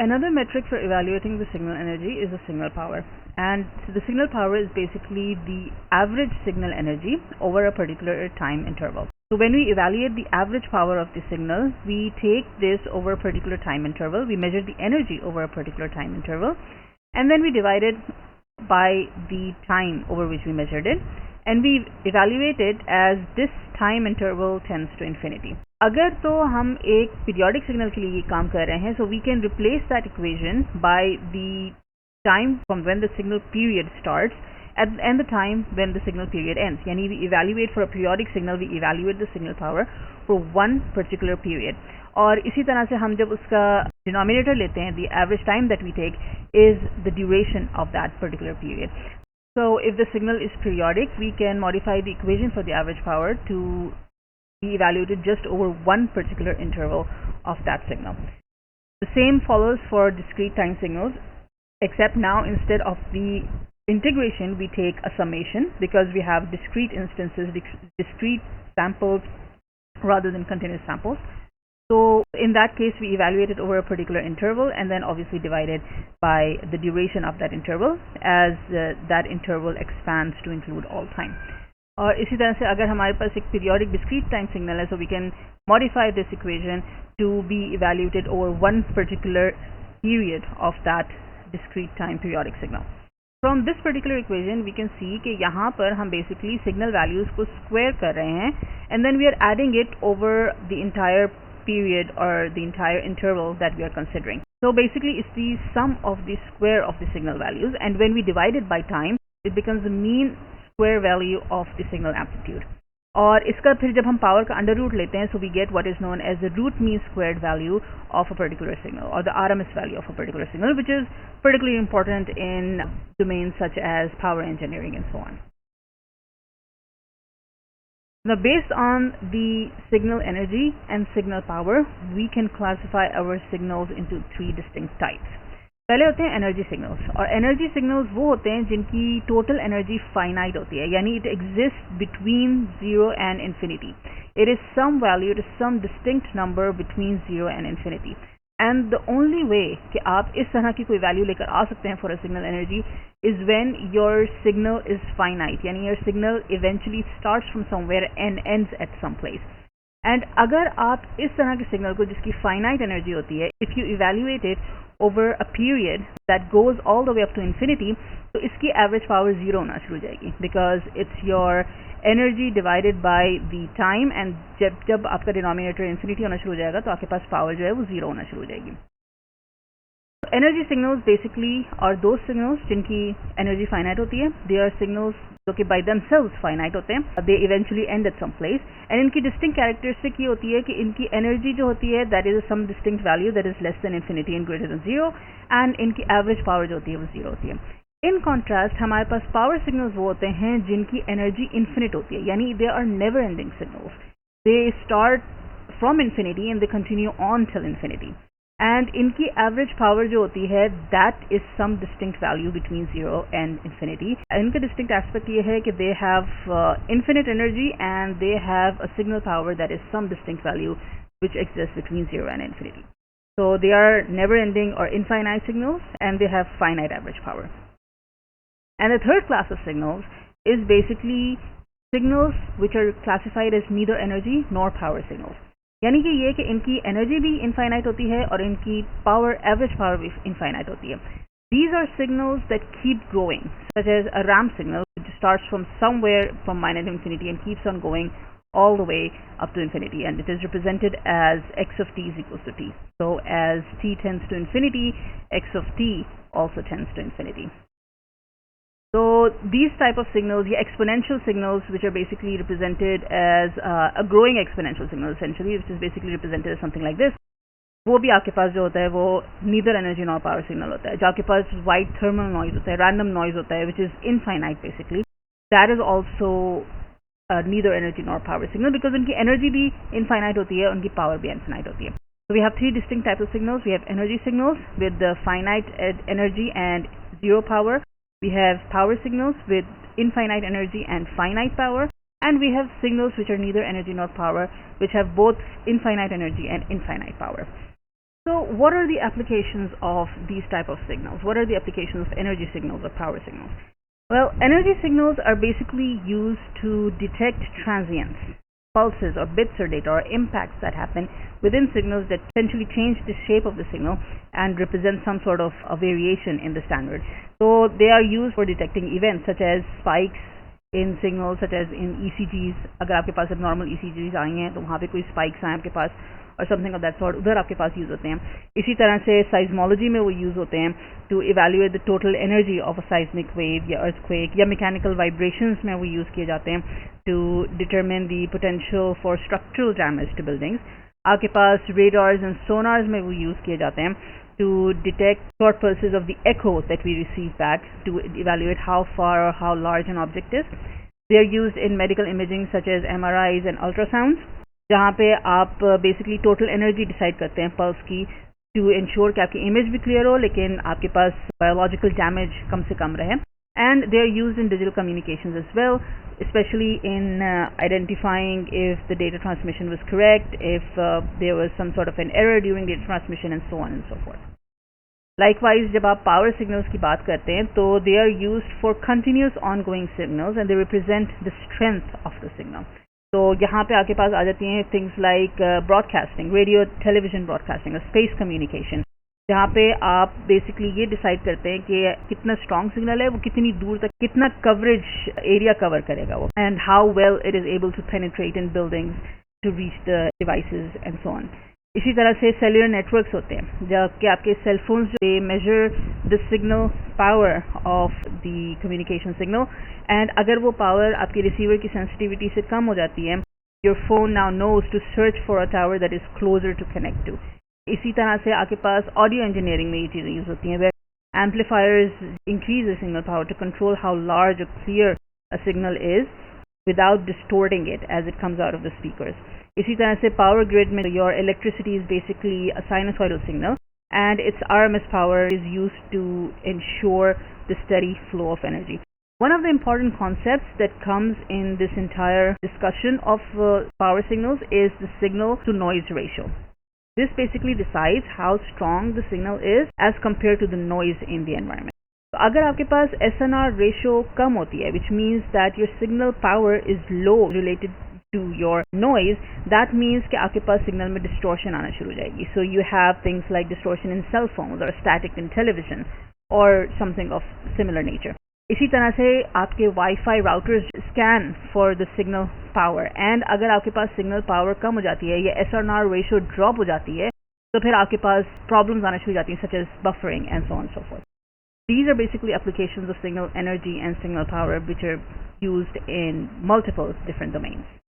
Another metric for evaluating the signal energy is the signal power. And so the signal power is basically the average signal energy over a particular time interval. So when we evaluate the average power of the signal, we take this over a particular time interval, we measure the energy over a particular time interval, and then we divide it by the time over which we measured it, and we evaluate it as this time interval tends to infinity. अगर तो हम एक periodic signal के लिए ये काम कर रहे हैं, so we can replace that equation by the time from when the signal period starts and the time when the signal period ends. यानी we evaluate for a periodic signal, we evaluate the signal power for one particular period. और इसी तरह से हम जब उसका denominator लेते हैं, the average time that we take is the duration of that particular period. So if the signal is periodic, we can modify the equation for the average power to be evaluated just over one particular interval of that signal. The same follows for discrete time signals, except now instead of the integration we take a summation because we have discrete instances, discrete samples rather than continuous samples. So in that case we evaluate it over a particular interval and then obviously divide it by the duration of that interval as that interval expands to include all time. और इसी तरह से अगर हमारे पास एक periodic discrete time signal है, so we can modify this equation to be evaluated over one particular period of that discrete time periodic signal. From this particular equation we can see कि यहाँ पर हम basically signal values को square कर रहे हैं and then we are adding it over the entire period or the entire interval that we are considering. So basically it's the sum of the square of the signal values, and when we divide it by time it becomes the mean square value of the signal amplitude. और इसका फिर जब हम power का under root लेते हैं, so we get what is known as the root mean squared value of a particular signal or the RMS value of a particular signal, which is particularly important in domains such as power engineering and so on. Now based on the signal energy and signal power, we can classify our signals into three distinct types. पहले होते हैं energy signals, और energy signals वो होते हैं जिनकी total energy finite होती है, यानी it exist between 0 and infinity. It is some value, it is some distinct number between 0 and infinity. And the only way कि आप इस तरह की कोई वैल्यू लेकर आ सकते हैं for a signal energy is when your signal is finite, यानी your signal eventually starts from somewhere and ends at some place. And अगर आप इस तरह के सिग्नल को जिसकी फाइनाइट एनर्जी होती है, if you evaluate it over a period that goes all the way up to infinity, तो इसकी average power 0 होना शुरू हो जाएगी because it's your energy divided by the time, and जब आपका denominator infinity होना शुरू हो जाएगा तो आपके पास power जो है वो 0 होना शुरू हो जाएगी. Energy signals basically are those signals जिनकी energy finite होती है. They are signals जो कि by themselves finite होते हैं. They eventually end at some place. And इनकी distinct characteristic ये होती है कि इनकी energy जो होती है that is some distinct value that is less than infinity and greater than 0, and इनकी average power जो होती है वो 0 होती है. In contrast हमारे पास power signals वो होते हैं जिनकी energy infinite होती है, यानी they are never ending signals. They start from infinity and they continue on till infinity. And इनकी average power जो होती है that is some distinct value between 0 and infinity. इनका distinct aspect ये है कि they have infinite energy and they have a signal power that is some distinct value which exists between 0 and infinity. So they are never ending or infinite signals and they have finite average power. And the third class of signals is basically signals which are classified as neither energy nor power signals. यानी कि ये कि इनकी energy भी infinite होती है और इनकी पावर, एवरेज पावर भी इनफाइनाइट होती है. These are signals that keep growing, such as a ramp signal which starts from somewhere from minus infinity and keeps on going all the way up to infinity, and it is represented as x of t is equals to t. So as t tends to infinity, x of t also tends to infinity. So these type of signals, the exponential signals, which are basically represented as a growing exponential signal essentially, which is basically represented as something like this, वो भी आपके पास जो होता है वो neither energy nor power signal होता है. जो आपके पास white thermal noise होता है, random noise होता है, which is infinite basically, that is also neither energy nor power signal because उनकी energy भी infinite होती है, उनकी power भी infinite होती है. So we have three distinct types of signals. We have energy signals with the finite energy and zero power. We have power signals with infinite energy and finite power, and we have signals which are neither energy nor power, which have both infinite energy and infinite power. So what are the applications of these type of signals? What are the applications of energy signals or power signals? Well, energy signals are basically used to detect transients, pulses or bits or data or impacts that happen within signals that essentially change the shape of the signal and represent some sort of a variation in the standard. So they are used for detecting events such as spikes in signals, such as in ECGs. अगर आपके पास अब normal ECGs आई हैं तो वहाँ पे कोई spikes हैं आपके पास और समथिंग ऑफ दैट सॉर्ट, उधर आपके पास यूज़ होते हैं. इसी तरह से साइज्मोलॉजी में वो यूज़ होते हैं to evaluate the total energy of a seismic wave या अर्थक्वेक, या मैकेनिकल वाइब्रेशंस में वो यूज़ किए जाते हैं to determine the potential for structural damage to buildings. आपके पास रेडार्स एंड सोनार्स में वो यूज़ किए जाते हैं to detect short pulses of the echo that we receive back to evaluate how far or how large an object is. They are used in medical imaging such as MRIs and ultrasounds, जहाँ पे आप basically total energy decide करते हैं pulse की to ensure कि आपकी image भी clear हो लेकिन आपके पास biological damage कम से कम रहे. And they are used in digital communications as well, especially in identifying if the data transmission was correct, if there was some sort of an error during data transmission, and so on and so forth. Likewise, जब आप power signals की बात करते हैं तो they are used for continuous ongoing signals and they represent the strength of the signal. तो यहाँ पे आपके पास आ जाती हैं things like broadcasting, radio, television broadcasting or space communication, जहाँ पे आप बेसिकली ये डिसाइड करते हैं कि कितना स्ट्रॉन्ग सिग्नल है, वो कितनी दूर तक कितना कवरेज एरिया कवर करेगा वो, and how well it is able to penetrate in buildings to reach the devices and so on. इसी तरह से सेल्युलर नेटवर्क्स होते हैं जबकि आपके cell phones they measure the signal power of the communication signal, and अगर वो power आपके रिसीवर की सेंसिटिविटी से कम हो जाती है, your phone now knows to search for a tower that is closer to connect to. इसी तरह से आपके पास ऑडियो इंजीनियरिंग में ये चीज़ें यूज़ होती हैं, where amplifiers increase the signal power to control how large और clear a signal is without distorting it as it comes out of the speakers. इसी तरह से power grid में your electricity is basically a sinusoidal signal and its RMS power is used to ensure the steady flow of energy. One of the important concepts that comes in this entire discussion of power signals is the signal to noise ratio. This basically decides how strong the signal is as compared to the noise in the environment. तो अगर आपके पास SNR ratio कम होती है, which means that your signal power is low related to your noise, that means कि आपके पास signal में distortion आना शुरू हो जाएगी. So you have things like distortion in cell phones or static in television or something of similar nature. इसी तरह से आपके Wi-Fi routers scan for the signal power, and अगर आपके पास signal power कम हो जाती है या SNR ratio drop हो जाती है तो फिर आपके पास problems आना शुरू हो जाती हैं such as buffering and so on and so forth. These are basically applications of signal energy and signal power which are used in multiple different domains.